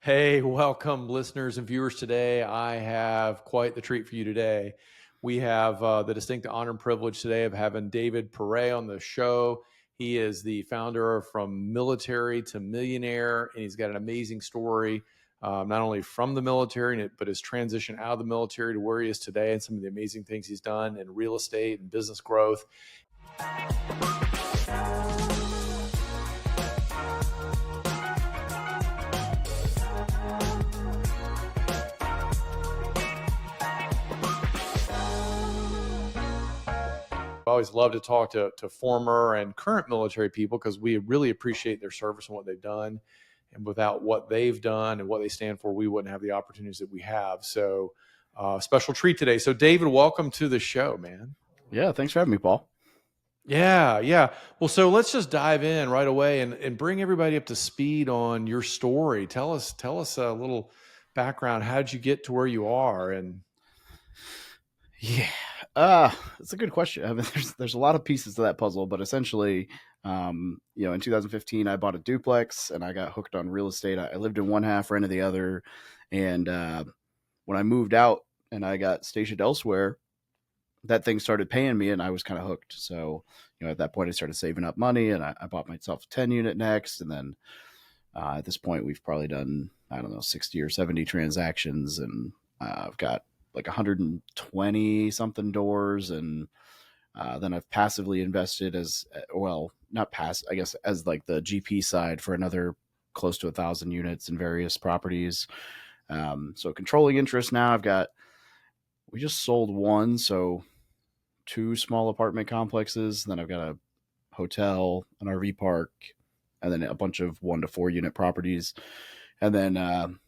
Hey, welcome listeners and viewers. Today, I have quite the treat for you today. We have the distinct honor and privilege today of having David Pere on the show. He is the founder from Military to Millionaire, and he's got an amazing story, not only from the military, but his transition out of the military to where he is today and some of the amazing things he's done in real estate and business growth. I always love to talk to former and current military people because we really appreciate their service and what they've done. And without what they've done and what they stand for, we wouldn't have the opportunities that we have. So, special treat today. So, David, welcome to the show, man. Yeah, thanks for having me, Paul. Yeah. Well, so let's just dive in right away and bring everybody up to speed on your story. Tell us a little background. How did you get to where you are? And Yeah, it's a good question. I mean, there's a lot of pieces to that puzzle, but essentially, in 2015, I bought a duplex and I got hooked on real estate. I lived in one half, rented the other, and when I moved out and I got stationed elsewhere, that thing started paying me, and I was kind of hooked. So, at that point, I started saving up money, and I bought myself a 10 unit next, and then at this point, we've probably done 60 or 70 transactions, and I've got like 120 something doors, and then I've passively invested as well, not pass, I guess, as like the GP side for another close to 1,000 units in various properties. So controlling interest now, we just sold one, so two small apartment complexes. Then I've got a hotel, an RV park, and then a bunch of 1 to 4 unit properties. And then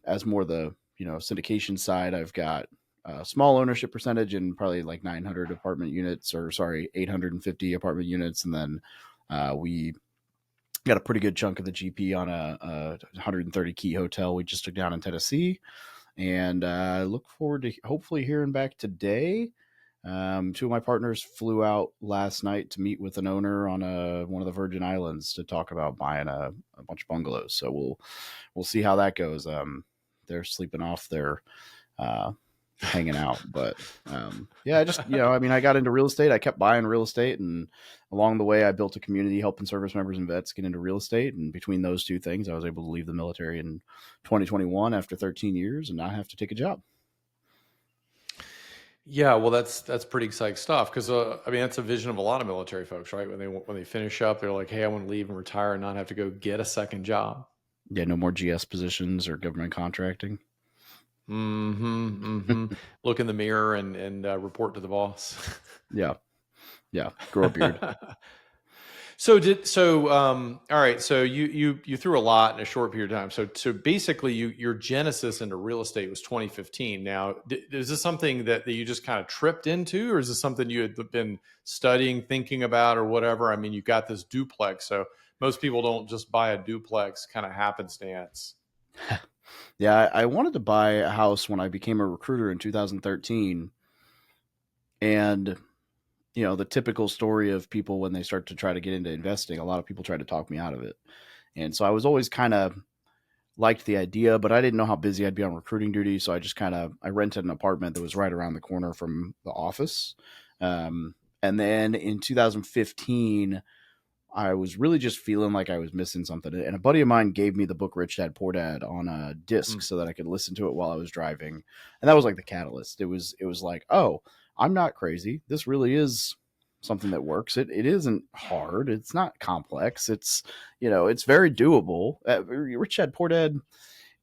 as more the syndication side, I've got a small ownership percentage in probably like 900 apartment units, 850 apartment units. And then we got a pretty good chunk of the GP on a 130 key hotel we just took down in Tennessee. And I look forward to hopefully hearing back today. Two of my partners flew out last night to meet with an owner on one of the Virgin Islands to talk about buying a bunch of bungalows. So we'll see how that goes. They're sleeping off. They're hanging out, but I just I got into real estate. I kept buying real estate, and along the way, I built a community helping service members and vets get into real estate. And between those two things, I was able to leave the military in 2021 after 13 years, and not have to take a job. yeah, well, that's pretty exciting stuff because that's a vision of a lot of military folks, right? When they finish up, they're like, "Hey, I want to leave and retire and not have to go get a second job." Yeah, no more GS positions or government contracting. Look in the mirror and report to the boss. Yeah, grow a beard. All right. So you threw a lot in a short period of time. So basically, your genesis into real estate was 2015. Now, is this something that you just kind of tripped into, or is this something you had been studying, thinking about, or whatever? I mean, you got this duplex, so most people don't just buy a duplex kind of happenstance. Yeah, I wanted to buy a house when I became a recruiter in 2013, and the typical story of people when they start to try to get into investing, a lot of people try to talk me out of it. And so I was always kind of liked the idea, but I didn't know how busy I'd be on recruiting duty. So I rented an apartment that was right around the corner from the office. And then in 2015, I was really just feeling like I was missing something. And a buddy of mine gave me the book Rich Dad Poor Dad on a disc so that I could listen to it while I was driving. And that was like the catalyst. It was like, oh, I'm not crazy. This really is something that works. It isn't hard. It's not complex. It's very doable. Rich Dad Poor Dad,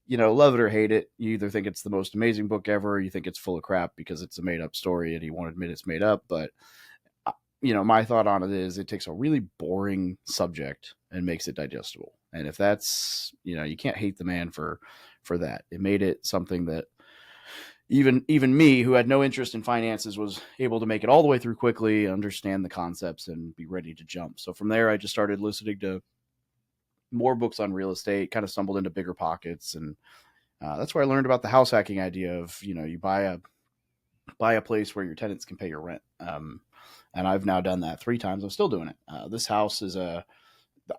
love it or hate it. You either think it's the most amazing book ever, or you think it's full of crap because it's a made up story and he won't admit it's made up. But my thought on it is it takes a really boring subject and makes it digestible. And if that's, you can't hate the man for that. It made it something that even me, who had no interest in finances, was able to make it all the way through quickly, understand the concepts, and be ready to jump. So from there, I just started listening to more books on real estate, kind of stumbled into Bigger Pockets. And that's where I learned about the house hacking idea of, you buy a place where your tenants can pay your rent. And I've now done that 3 times. I'm still doing it. This house is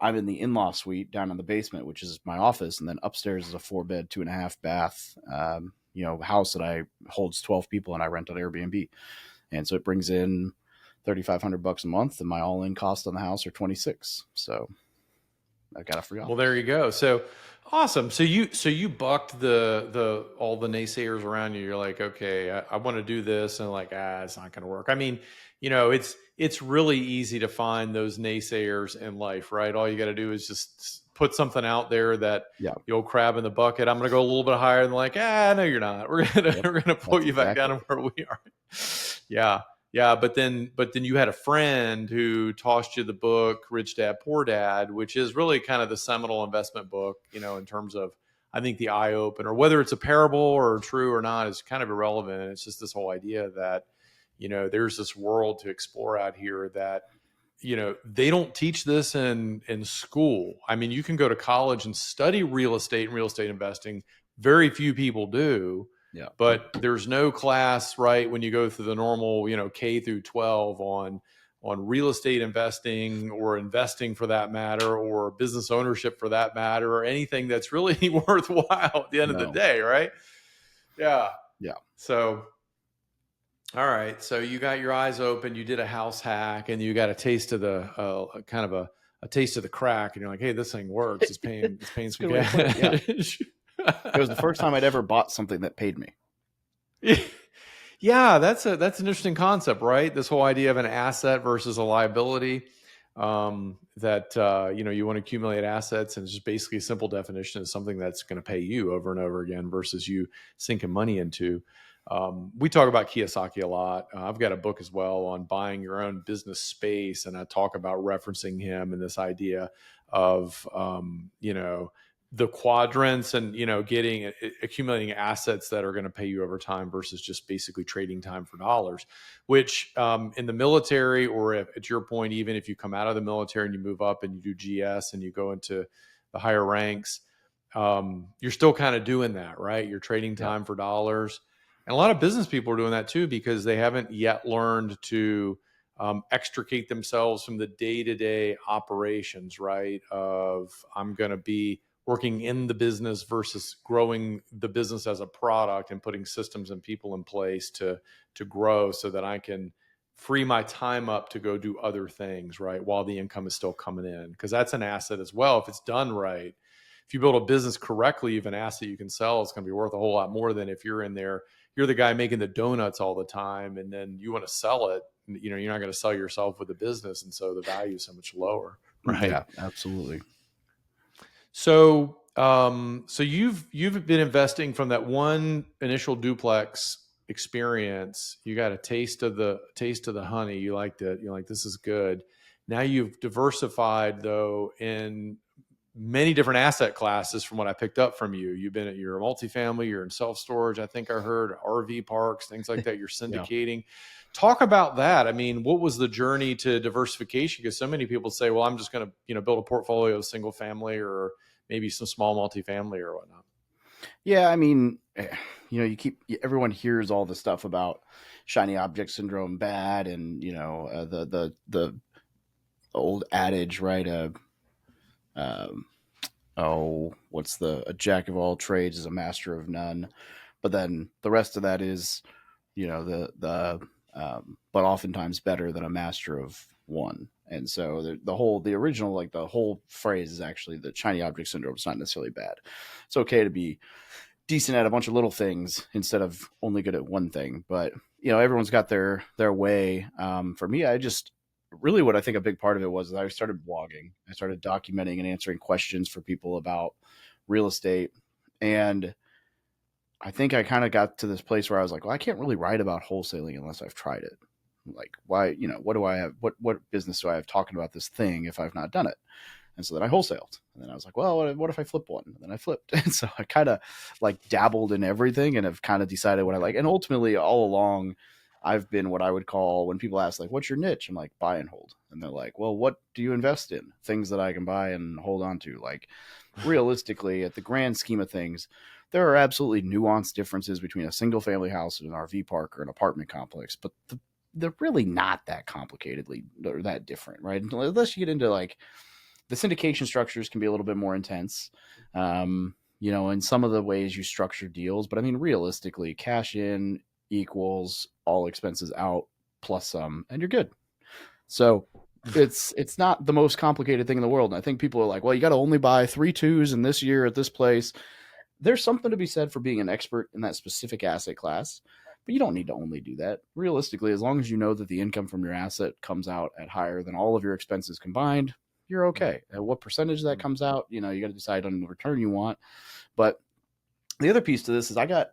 I'm in the in-law suite down in the basement, which is my office, and then upstairs is a 4-bed, 2.5-bath, house that I holds 12 people, and I rent on Airbnb, and so it brings in $3,500 a month, and my all-in cost on the house are 26. So I got a free Well, office. there you go. So awesome. So you bucked the all the naysayers around you. You're like, okay, I want to do this, and like, it's not going to work. I mean, it's really easy to find those naysayers in life, right? All you got to do is just put something out there that Yeah. the old crab in the bucket. I'm going to go a little bit higher than like, no, you're not. We're gonna Yep. we're gonna pull That's you back down exactly to it. where we are. Yeah. Yeah, but then you had a friend who tossed you the book Rich Dad Poor Dad, which is really kind of the seminal investment book, in terms of, I think, the eye opener. Whether it's a parable or true or not is kind of irrelevant. It's just this whole idea that, there's this world to explore out here that, they don't teach this in school. I mean, you can go to college and study real estate and real estate investing. Very few people do, Yeah. but there's no class, right, when you go through the normal, K through 12 on real estate investing, or investing for that matter, or business ownership for that matter, or anything that's really worthwhile at the end of the No. day, right? Yeah. Yeah. So all right, so you got your eyes open. You did a house hack, and you got a taste of the kind of a taste of the crack, and you're like, "Hey, this thing works. It's paying It's a some good way to put it. Yeah. cash." It was the first time I'd ever bought something that paid me. Yeah, that's an interesting concept, right? This whole idea of an asset versus a liability. That you want to accumulate assets, and it's just basically a simple definition is something that's going to pay you over and over again versus you sinking money into. We talk about Kiyosaki a lot. I've got a book as well on buying your own business space, and I talk about referencing him and this idea of the quadrants, and getting accumulating assets that are going to pay you over time versus just basically trading time for dollars, which in the military, or if, at your point, even if you come out of the military and you move up and you do GS and you go into the higher ranks, you're still kind of doing that, right? You're trading Yeah. time for dollars. And a lot of business people are doing that too, because they haven't yet learned to extricate themselves from the day-to-day operations, right? Of, I'm going to be working in the business versus growing the business as a product, and putting systems and people in place to grow, so that I can free my time up to go do other things, right? While the income is still coming in, because that's an asset as well. If it's done right, if you build a business correctly, you have an asset you can sell. It's going to be worth a whole lot more than if you're in there, you're the guy making the donuts all the time, and then you want to sell it. You're not going to sell yourself with a business, and so the value is so much lower, right? Yeah. Absolutely. So you've been investing from that one initial duplex experience. You got a taste of the honey. You liked it. You're like, this is good. Now you've diversified, though, in many different asset classes from what I picked up from you. You're a multifamily, you're in self-storage. I think I heard RV parks, things like that. You're Yeah. syndicating. Talk about that. I mean, what was the journey to diversification? Because so many people say, well, I'm just going to, build a portfolio of single family, or maybe some small multifamily or whatnot. Yeah. I mean, everyone hears all the stuff about shiny object syndrome bad, and, the old adage, right? Um, what's a jack of all trades is a master of none. But then the rest of that is, but oftentimes better than a master of one. And so the original, like the whole phrase is actually the shiny object syndrome. It's not necessarily bad. It's okay to be decent at a bunch of little things instead of only good at one thing. But, everyone's got their way. For me, I just really, what I think a big part of it was, I started blogging. I started documenting and answering questions for people about real estate. And I think I kind of got to this place where I was like, well, I can't really write about wholesaling unless I've tried it. Like, why, what do I have? What business do I have talking about this thing if I've not done it? And so then I wholesaled. And then I was like, well, what if I flip one? And then I flipped. And so I kind of like dabbled in everything, and have kind of decided what I like. And ultimately, all along, I've been what I would call, when people ask, like, what's your niche? I'm like, buy and hold. And they're like, well, what do you invest in? Things that I can buy and hold on to. Like, realistically, at the grand scheme of things, there are absolutely nuanced differences between a single family house and an RV park or an apartment complex, but they're really not that complicatedly or that different, right? Unless you get into like the syndication structures can be a little bit more intense. In some of the ways you structure deals, but I mean, realistically, cash in equals all expenses out plus some, and you're good. So it's not the most complicated thing in the world. And I think people are like, well, you got to only buy 3 twos in this year at this place. There's something to be said for being an expert in that specific asset class, but you don't need to only do that. Realistically, as long as you know that the income from your asset comes out at higher than all of your expenses combined, you're okay. At what percentage that comes out, you got to decide on the return you want. But the other piece to this is I got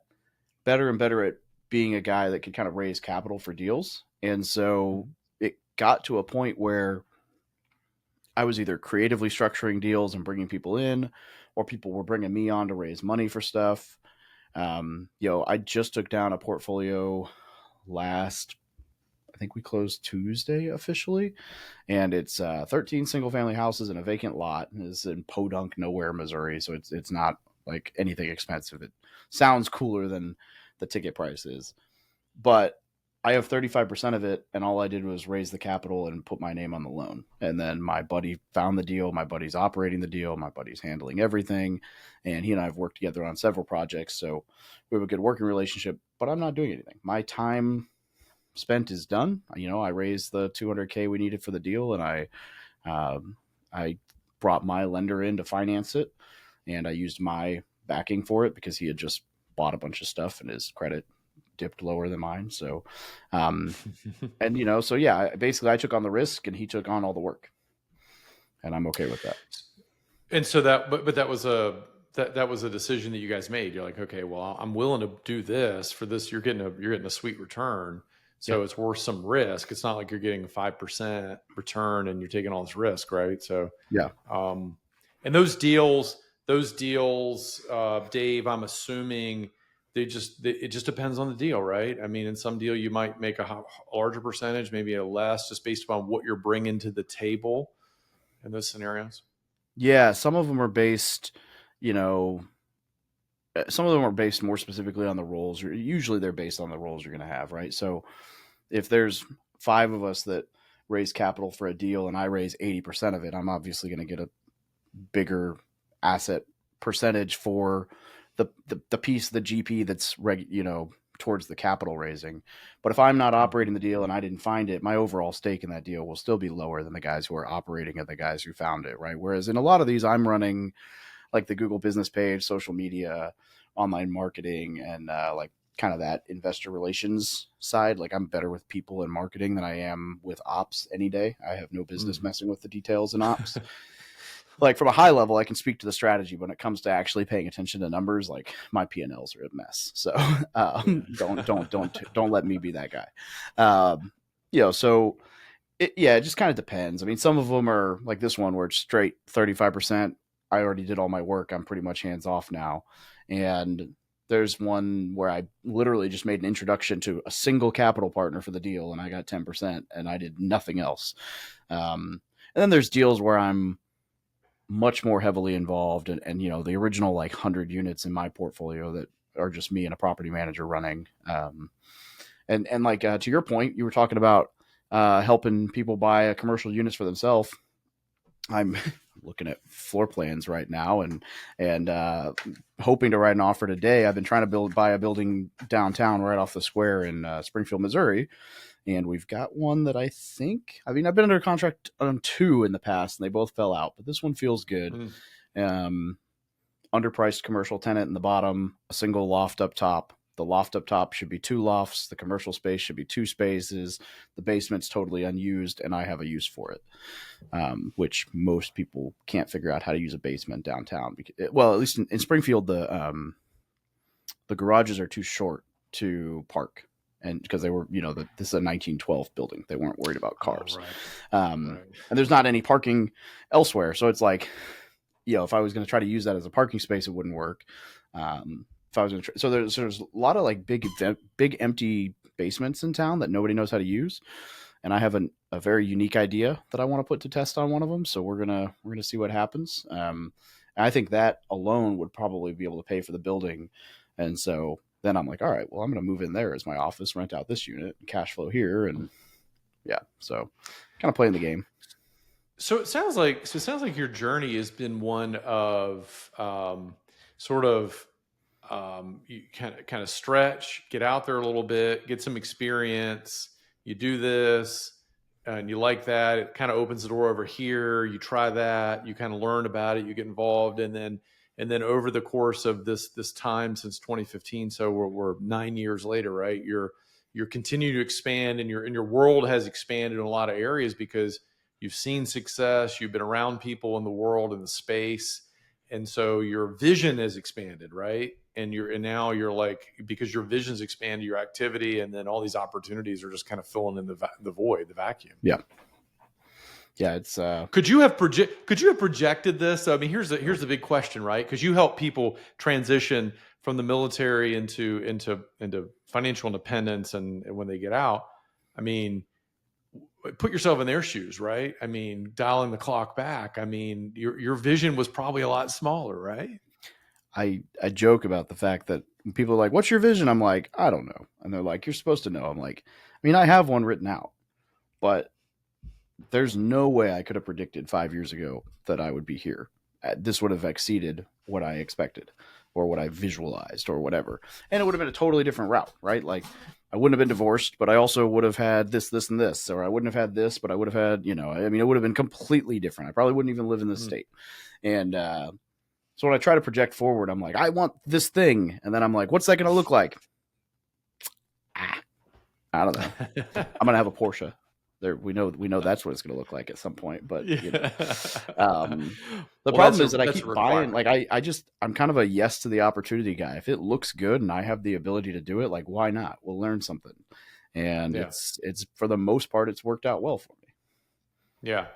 better and better at being a guy that could kind of raise capital for deals. And so it got to a point where I was either creatively structuring deals and bringing people in, or people were bringing me on to raise money for stuff. I just took down a portfolio I think we closed Tuesday officially, and it's 13 single family houses in a vacant lot. It's in Podunk, nowhere, Missouri. So it's not like anything expensive. It sounds cooler than the ticket price is, but I have 35% of it, and all I did was raise the capital and put my name on the loan. And then my buddy found the deal. My buddy's operating the deal. My buddy's handling everything. And he and I have worked together on several projects. So we have a good working relationship, but I'm not doing anything. My time spent is done. I raised the 200K we needed for the deal, and I brought my lender in to finance it, and I used my backing for it because he had just bought a bunch of stuff and his credit dipped lower than mine. So, basically I took on the risk and he took on all the work, and I'm okay with that. And so but that was a decision that you guys made. You're like, okay, well, I'm willing to do this for this. You're getting a sweet return. So it's worth some risk. It's not like you're getting a 5% return and you're taking all this risk, right? So, yeah. And those deals, Dave, I'm assuming it just depends on the deal, right? I mean, in some deal you might make a larger percentage, maybe a less, just based upon what you're bringing to the table in those scenarios. Yeah, some of them are based, some of them are based more specifically on the roles. Usually they're based on the roles you're going to have, right? So if there's 5 of us that raise capital for a deal and I raise 80% of it, I'm obviously going to get a bigger asset percentage for the piece of the GP that's towards the capital raising. But if I'm not operating the deal and I didn't find it, my overall stake in that deal will still be lower than the guys who are operating and the guys who found it, right? Whereas in a lot of these, I'm running like the Google business page, social media, online marketing, and like kind of that investor relations side. Like I'm better with people and marketing than I am with ops any day. I have no business messing with the details in ops. Like from a high level, I can speak to the strategy. When it comes to actually paying attention to numbers, like my P&Ls are a mess. So don't let me be that guy. So it just kind of depends. I mean, some of them are like this one where it's straight 35%. I already did all my work. I'm pretty much hands off now. And there's one where I literally just made an introduction to a single capital partner for the deal, and I got 10%, and I did nothing else. And then there's deals where I'm much more heavily involved, and the original like 100 units in my portfolio that are just me and a property manager running. And like to your point, you were talking about helping people buy commercial units for themselves. I'm looking at floor plans right now and hoping to write an offer today. I've been trying to buy a building downtown right off the square in Springfield, Missouri. And we've got one that I've been under contract on 2 in the past, and they both fell out, but this one feels good. Underpriced commercial tenant in the bottom, a single loft up top. The loft up top should be 2 lofts. The commercial space should be 2 spaces. The basement's totally unused, and I have a use for it, which most people can't figure out how to use a basement downtown. Well, at least in Springfield, the garages are too short to park. And because they were, this is a 1912 building, they weren't worried about cars. And there's not any parking elsewhere. So it's like, if I was going to try to use that as a parking space, it wouldn't work. If I was going to, so there's a lot of like big empty basements in town that nobody knows how to use. And I have a very unique idea that I want to put to test on one of them. So we're gonna see what happens. And I think that alone would probably be able to pay for the building. And so then I'm like, all right, well, I'm going to move in there as my office, rent out this unit, cash flow here. And so kind of playing the game. So it sounds like your journey has been one of sort of you kind of stretch, get out there a little bit, get some experience. You do this, and you like that. It kind of opens the door over here. You try that. You kind of learn about it. You get involved, and then over the course of this time since 2015, so we're 9 years later, right? You're continuing to expand, and your world has expanded in a lot of areas because you've seen success. You've been around people in the world in the space, and so your vision has expanded, right? And now you're like, because your vision's expanded, your activity, and then all these opportunities are just kind of filling in the void, the vacuum. Yeah. Yeah. It's, Could you have projected this? I mean, here's the big question, right? Because you help people transition from the military into financial independence, and when they get out, I mean, put yourself in their shoes, right? I mean, dialing the clock back. I mean, your vision was probably a lot smaller, right? I joke about the fact that when people are like, "What's your vision?" I'm like, "I don't know," and they're like, "You're supposed to know." I'm like, "I mean, I have one written out, but there's no way I could have predicted 5 years ago that I would be here. This would have exceeded what I expected, or what I visualized, or whatever, and it would have been a totally different route, right? Like, I wouldn't have been divorced, but I also would have had this, this, and this, or I wouldn't have had this, but I would have had, I mean, it would have been completely different. I probably wouldn't even live in this Mm. state, and so when I try to project forward, I'm like, I want this thing. And then I'm like, what's that going to look like? I don't know. I'm going to have a Porsche. There, we know that's what it's going to look like at some point. But Yeah. the Well, problem is that I that's a keep buying. requirement. Like I'm kind of a yes to the opportunity guy. If it looks good and I have the ability to do it, like why not? We'll learn something. And Yeah. it's for the most part, it's worked out well for me. Yeah.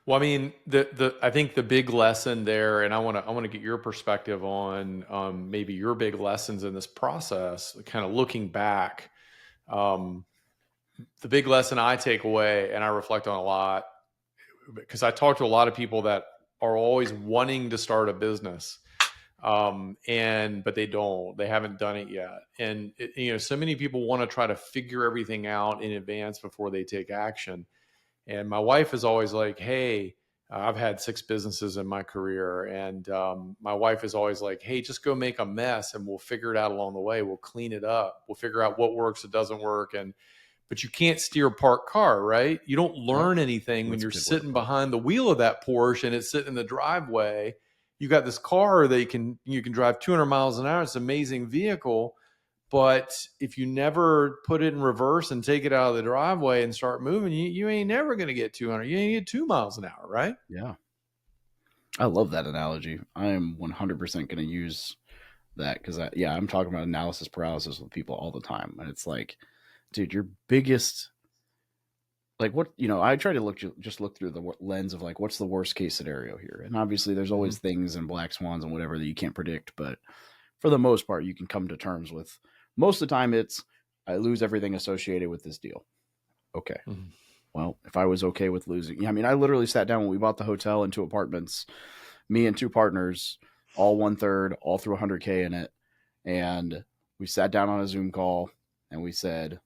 Well, I mean, the I think the big lesson there, and I want to get your perspective on maybe your big lessons in this process, kind of looking back. Um, the big lesson I take away, and I reflect on a lot, because I talk to a lot of people that are always wanting to start a business, but they haven't done it yet, and so many people want to try to figure everything out in advance before they take action. And my wife is always like, "Hey, I've had 6 businesses in my career," and my wife is always like, "Hey, just go make a mess, and we'll figure it out along the way. We'll clean it up. We'll figure out what works, what doesn't work." And but you can't steer a parked car, right? You don't No, learn anything when that's a you're good way to sitting put it. behind the wheel of that Porsche and it's sitting in the driveway. You got this car that you can drive 200 miles an hour. It's an amazing vehicle, but if you never put it in reverse and take it out of the driveway and start moving, you ain't never going to get 200. You ain't get 2 miles an hour, right? Yeah, I love that analogy. I am 100% going to use that because I'm talking about analysis paralysis with people all the time, and it's like, dude, your biggest, like, what, I try to look through the lens of like, what's the worst case scenario here, and obviously there's Mm-hmm. always things and black swans and whatever that you can't predict, but for the most part you can come to terms with. Most of the time it's, I lose everything associated with this deal. Okay, Mm-hmm. well, if I was okay with losing, I mean, I literally sat down when we bought the hotel and 2 apartments, me and 2 partners, all 1/3, all through 100K in it. And we sat down on a Zoom call and we said,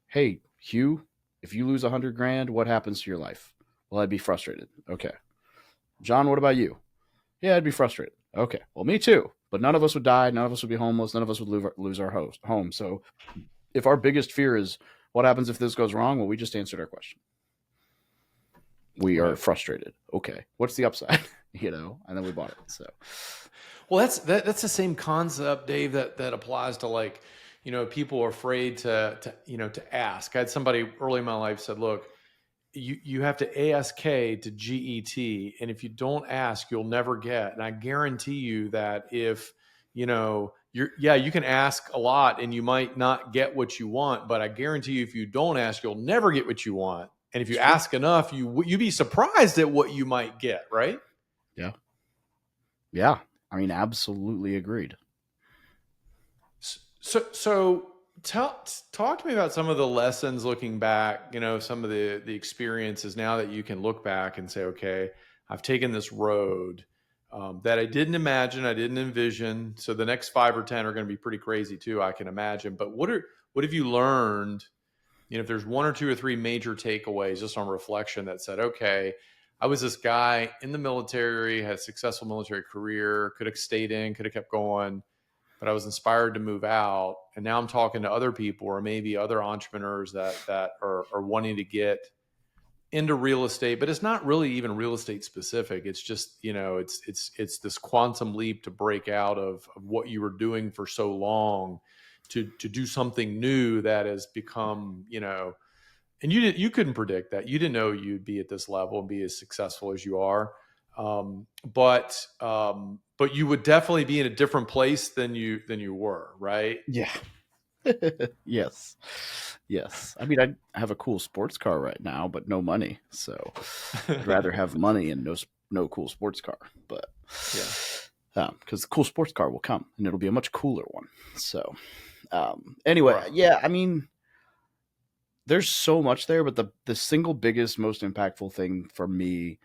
"Hey, Hugh, if you lose 100 grand, what happens to your life?" "Well, I'd be frustrated." "Okay." "John, what about you?" "Yeah, I'd be frustrated." "Okay. Well, me too. But none of us would die. None of us would be homeless. None of us would lose our home. So if our biggest fear is what happens if this goes wrong, well, we just answered our question. We are Right. frustrated. Okay. What's the upside?" And then we bought it. So, Well, that's the same concept, Dave, that applies to, like, people are afraid to ask. I had somebody early in my life said, "Look, you have to ask to GET, and if you don't ask, you'll never get." And I guarantee you that if you can ask a lot and you might not get what you want, but I guarantee you if you don't ask, you'll never get what you want. And if it's you true. ask enough, you'd be surprised at what you might get, right? Yeah. Yeah. I mean, absolutely agreed. So talk to me about some of the lessons looking back, some of the experiences now that you can look back and say, okay, I've taken this road that I didn't imagine, I didn't envision. So the next 5 or 10 are going to be pretty crazy too, I can imagine. But what have you learned? If there's 1 or 2 or 3 major takeaways just on reflection that said, okay, I was this guy in the military, had a successful military career, could have stayed in, could have kept going, but I was inspired to move out. And now I'm talking to other people or maybe other entrepreneurs that are wanting to get into real estate, but it's not really even real estate specific. It's just, it's this quantum leap to break out of what you were doing for so long to do something new that has become, and you couldn't predict that. You didn't know you'd be at this level and be as successful as you are. But you would definitely be in a different place than you were, right? Yeah. Yes. Yes. I mean, I have a cool sports car right now, but no money. So I'd rather have money and no cool sports car. But Yeah. because the cool sports car will come and it'll be a much cooler one. So anyway, Right. yeah, I mean, there's so much there, but the single biggest, most impactful thing for me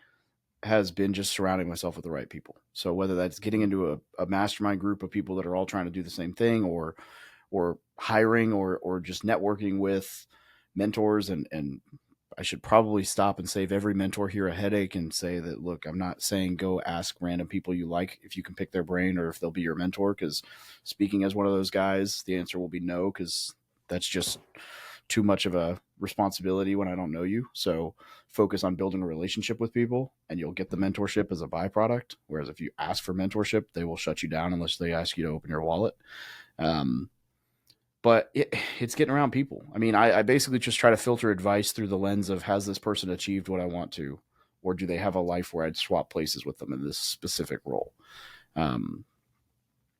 has been just surrounding myself with the right people. So whether that's getting into a mastermind group of people that are all trying to do the same thing, or hiring, or just networking with mentors, and I should probably stop and save every mentor here a headache and say that, look, I'm not saying go ask random people you like if you can pick their brain or if they'll be your mentor, because speaking as one of those guys, the answer will be no, because that's just too much of a responsibility when I don't know you. So focus on building a relationship with people and you'll get the mentorship as a byproduct. Whereas if you ask for mentorship, they will shut you down unless they ask you to open your wallet. Um, but it's getting around people. I mean, I basically just try to filter advice through the lens of, has this person achieved what I want to, or do they have a life where I'd swap places with them in this specific role? Um,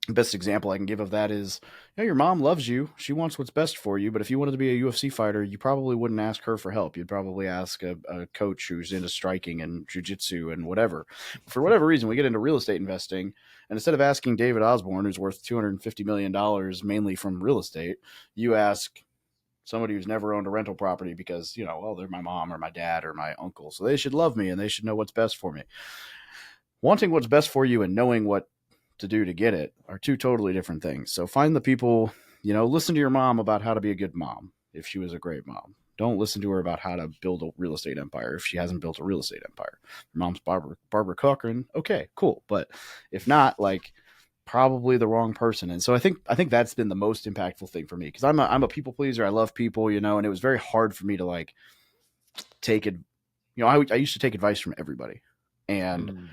Best example I can give of that is, your mom loves you. She wants what's best for you. But if you wanted to be a UFC fighter, you probably wouldn't ask her for help. You'd probably ask a coach who's into striking and jujitsu and whatever. For whatever reason, we get into real estate investing. And instead of asking David Osborne, who's worth $250 million, mainly from real estate, you ask somebody who's never owned a rental property because, well, they're my mom or my dad or my uncle. So they should love me and they should know what's best for me. Wanting what's best for you and knowing what to do to get it are two totally different things. So find the people, listen to your mom about how to be a good mom if she was a great mom. Don't listen to her about how to build a real estate empire if she hasn't built a real estate empire. Your mom's Barbara Cochran. Okay, cool. But if not, like, probably the wrong person. And so I think that's been the most impactful thing for me, because I'm a people pleaser. I love people, and it was very hard for me to like take it. I used to take advice from everybody. And Mm.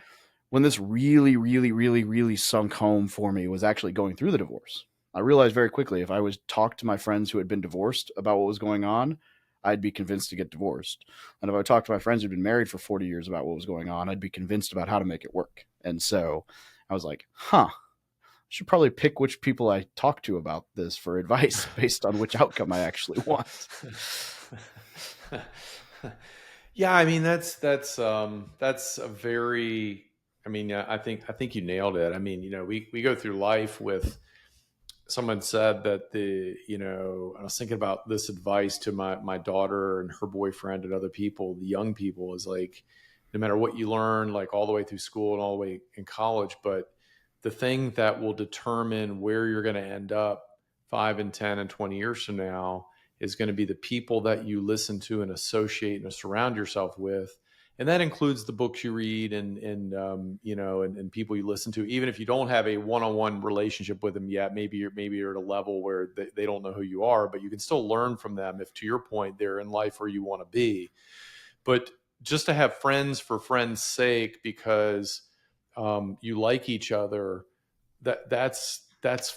when this really, really, really, really sunk home for me was actually going through the divorce. I realized very quickly, if I was talked to my friends who had been divorced about what was going on, I'd be convinced to get divorced. And if I talked to my friends who'd been married for 40 years about what was going on, I'd be convinced about how to make it work. And so I was like, I should probably pick which people I talk to about this for advice based on which outcome I actually want. Yeah, I mean that's a very. I mean, I think you nailed it. I mean, we go through life with. Someone said that I was thinking about this advice to my daughter and her boyfriend and other people, the young people, is like, no matter what you learn, like all the way through school and all the way in college, but the thing that will determine where you're going to end up 5 and 10 and 20 years from now is going to be the people that you listen to and associate and surround yourself with. And that includes the books you read and people you listen to. Even if you don't have a one-on-one relationship with them yet, maybe you're at a level where they don't know who you are, but you can still learn from them if, to your point, they're in life where you want to be. But just to have friends for friends' sake because you like each other, that's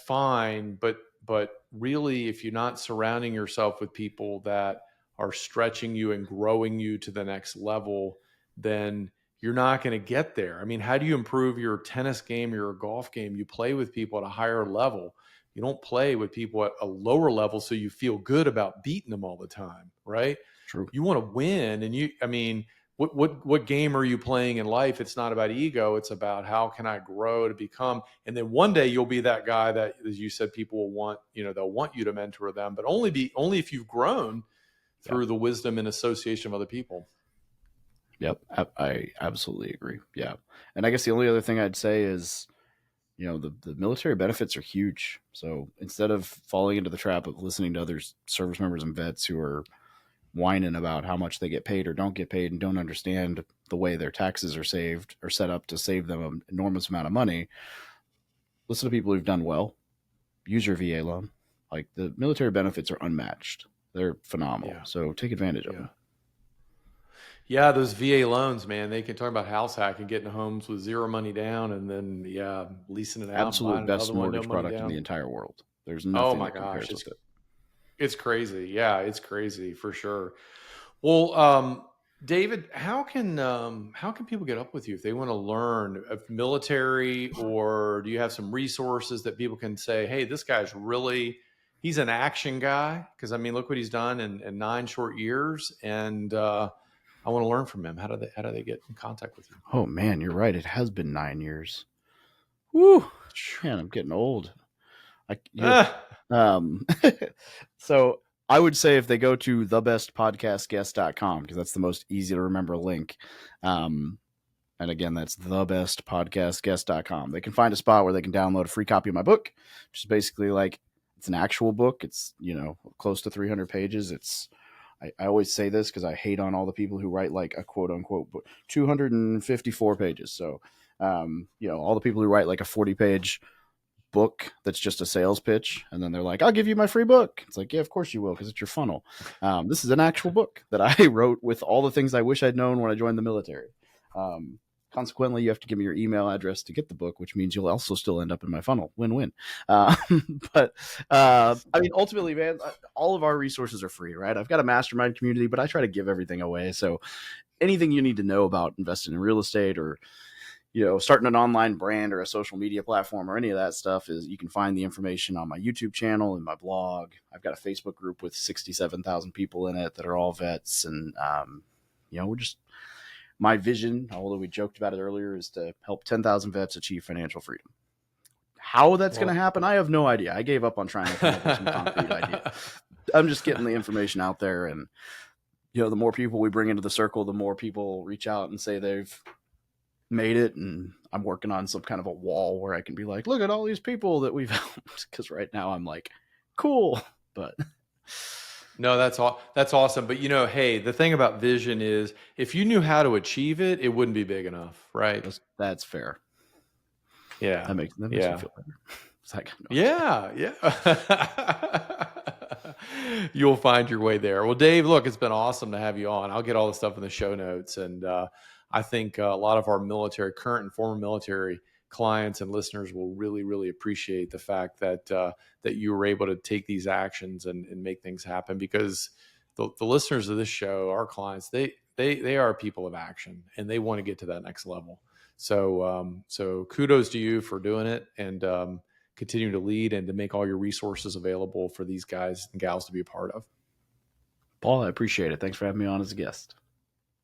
fine. But really, if you're not surrounding yourself with people that are stretching you and growing you to the next level, then you're not going to get there. I mean, how do you improve your tennis game or your golf game? You play with people at a higher level. You don't play with people at a lower level so you feel good about beating them all the time, right? True. You want to win, and I mean, what game are you playing in life? It's not about ego. It's about how can I grow to become. And then one day you'll be that guy that, as you said, people will want. They'll want you to mentor them, but only if you've grown Yeah. through the wisdom and association of other people. Yep. I absolutely agree. Yeah. And I guess the only other thing I'd say is, the military benefits are huge. So instead of falling into the trap of listening to other service members and vets who are whining about how much they get paid or don't get paid and don't understand the way their taxes are saved or set up to save them an enormous amount of money. Listen to people who've done well. Use your VA loan. Like, the military benefits are unmatched. They're phenomenal. Yeah. So take advantage of Yeah. them. Yeah, those VA loans, man, they can talk about house hacking, getting homes with zero money down, and then leasing it out and Absolute buying best another one, no mortgage money product in the down. entire world. There's Oh nothing my that gosh, compares with it. it's crazy. Yeah, it's crazy for sure. Well, David, how can people get up with you if they want to learn of military, or do you have some resources that people can say, hey, this guy's really he's an action guy? Because I mean, look what he's done in 9 short years, and I want to learn from him. How do they get in contact with you? Oh man, you're right. It has been 9 years. Woo, man, I'm getting old. Ah, Um, so I would say if they go to thebestpodcastguest.com, because that's the most easy to remember link. Um, and again, that's thebestpodcastguest.com. They can find a spot where they can download a free copy of my book, which is basically like, it's an actual book. It's, close to 300 pages. I always say this because I hate on all the people who write like a quote unquote book, 254 pages. So, all the people who write like a 40-page book that's just a sales pitch, and then they're like, I'll give you my free book. It's like, yeah, of course you will, because it's your funnel. This is an actual book that I wrote with all the things I wish I'd known when I joined the military. Consequently, you have to give me your email address to get the book, which means you'll also still end up in my funnel. Win-win. uh, but I mean, ultimately, man, all of our resources are free, right? I've got a mastermind community, but I try to give everything away. So anything you need to know about investing in real estate, or starting an online brand or a social media platform or any of that stuff, is you can find the information on my YouTube channel and my blog. I've got a Facebook group with 67,000 people in it that are all vets. And, we're just, my vision, although we joked about it earlier, is to help 10,000 vets achieve financial freedom. How that's going to well, happen, I have no idea. I gave up on trying to come up with some concrete idea. I'm just getting the information out there. And, the more people we bring into the circle, the more people reach out and say they've made it. And I'm working on some kind of a wall where I can be like, look at all these people that we've helped. Because right now I'm like, cool, but no, that's awesome. But hey, the thing about vision is if you knew how to achieve it, it wouldn't be big enough, right? that's fair. Yeah. That makes me Yeah. feel better. It's like, no, I'm just kidding. Yeah, yeah. You'll find your way there. Well, Dave, look, it's been awesome to have you on. I'll get all the stuff in the show notes, and I think a lot of our current and former military clients and listeners will really, really appreciate the fact that that you were able to take these actions and make things happen. Because the listeners of this show, our clients, they are people of action, and they want to get to that next level. So kudos to you for doing it, and continue to lead and to make all your resources available for these guys and gals to be a part of. Paul, I appreciate it. Thanks for having me on as a guest.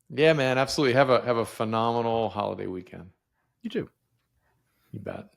Yeah, man, absolutely. Have a phenomenal holiday weekend. You too. You bet.